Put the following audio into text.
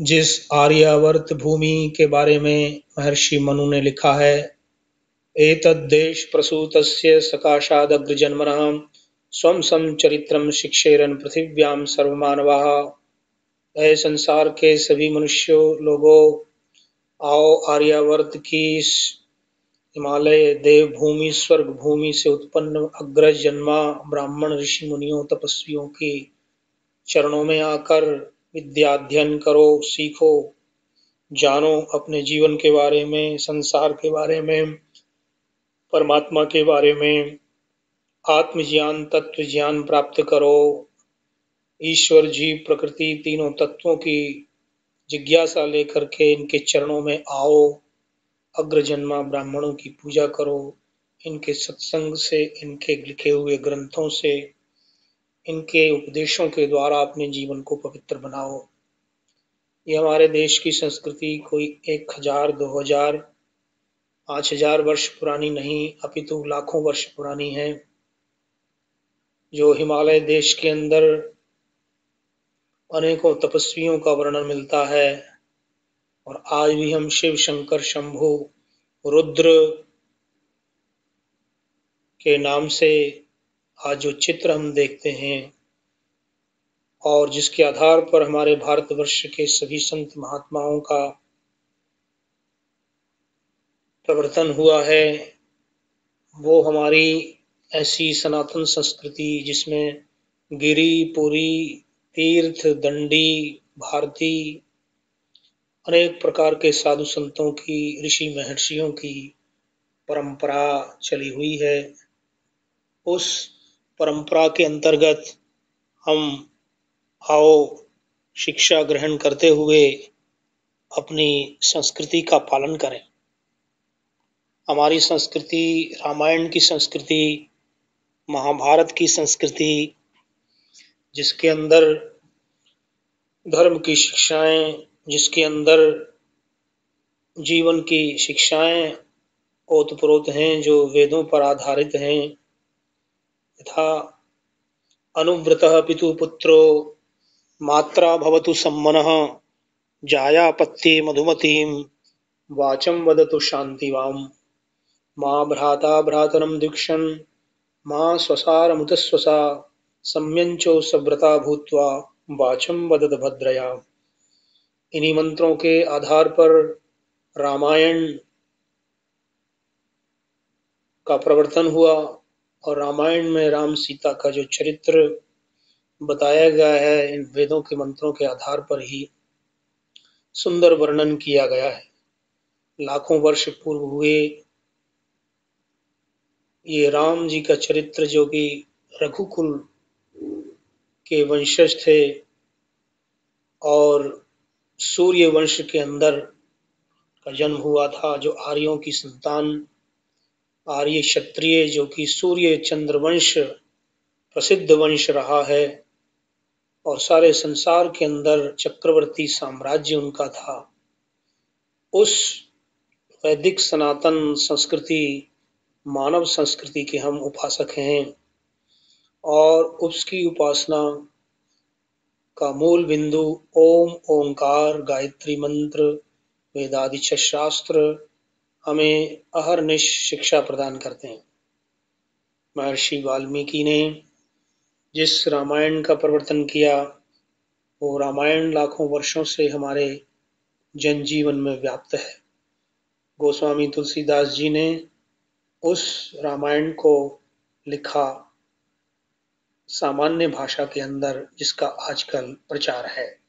जिस आर्यावर्त भूमि के बारे में महर्षि मनु ने लिखा है, एतद्देश प्रसूतस्य सकाशादग्रजन्मनः स्वं चरित्रम शिक्षेरन् पृथिव्यां सर्वमानवाः। ऐ संसार के सभी मनुष्यों लोगों, आओ आर्यावर्त की इस हिमालय देवभूमि स्वर्ग भूमि से उत्पन्न अग्रज जन्मा ब्राह्मण ऋषि मुनियों तपस्वियों के चरणों में आकर विद्या अध्ययन करो, सीखो, जानो, अपने जीवन के बारे में, संसार के बारे में, परमात्मा के बारे में आत्मज्ञान तत्व ज्ञान प्राप्त करो। ईश्वर जीव प्रकृति तीनों तत्वों की जिज्ञासा लेकर के इनके चरणों में आओ, अग्रजन्मा ब्राह्मणों की पूजा करो, इनके सत्संग से, इनके लिखे हुए ग्रंथों से, इनके उपदेशों के द्वारा अपने जीवन को पवित्र बनाओ। ये हमारे देश की संस्कृति कोई 1000, 2000, 5000 वर्ष पुरानी नहीं, अपितु लाखों वर्ष पुरानी है। जो हिमालय देश के अंदर अनेकों तपस्वियों का वर्णन मिलता है और आज भी हम शिव शंकर शंभु रुद्र के नाम से आज जो चित्र हम देखते हैं और जिसके आधार पर हमारे भारतवर्ष के सभी संत महात्माओं का प्रवर्तन हुआ है, वो हमारी ऐसी सनातन संस्कृति जिसमें गिरी, पुरी, तीर्थ, दंडी, भारती, अनेक प्रकार के साधु संतों की, ऋषि महर्षियों की परंपरा चली हुई है। उस परंपरा के अंतर्गत हम आओ शिक्षा ग्रहण करते हुए अपनी संस्कृति का पालन करें। हमारी संस्कृति रामायण की संस्कृति, महाभारत की संस्कृति, जिसके अंदर धर्म की शिक्षाएं, जिसके अंदर जीवन की शिक्षाएं ओतप्रोत हैं, जो वेदों पर आधारित हैं। यथा अनुव्रतः पितु पुत्रो मात्रा भवतु सम्मनः जायापत्ये मधुमतीं वाचं वदतु शान्तिवाम् मां भ्राता भ्रातरं दीक्षन् मां स्वसारमुतस्वसा सम्यञ्चो सव्रता भूत्वा वाचं वदत भद्रया। इन्हीं मंत्रों के आधार पर रामायण का प्रवर्तन हुआ और रामायण में राम सीता का जो चरित्र बताया गया है, इन वेदों के मंत्रों के आधार पर ही सुंदर वर्णन किया गया है। लाखों वर्ष पूर्व हुए ये राम जी का चरित्र, जो कि रघुकुल के वंशज थे और सूर्य वंश के अंदर का जन्म हुआ था, जो आर्यों की संतान, आर्य क्षत्रिय, जो कि सूर्य चंद्र वंश प्रसिद्ध वंश रहा है और सारे संसार के अंदर चक्रवर्ती साम्राज्य उनका था। उस वैदिक सनातन संस्कृति, मानव संस्कृति के हम उपासक हैं और उसकी उपासना का मूल बिंदु ओम, ओंकार, गायत्री मंत्र, वेदादि छह शास्त्र हमें अहरनिश शिक्षा प्रदान करते हैं। महर्षि वाल्मीकि ने जिस रामायण का प्रवर्तन किया, वो रामायण लाखों वर्षों से हमारे जनजीवन में व्याप्त है। गोस्वामी तुलसीदास जी ने उस रामायण को लिखा सामान्य भाषा के अंदर, जिसका आजकल प्रचार है।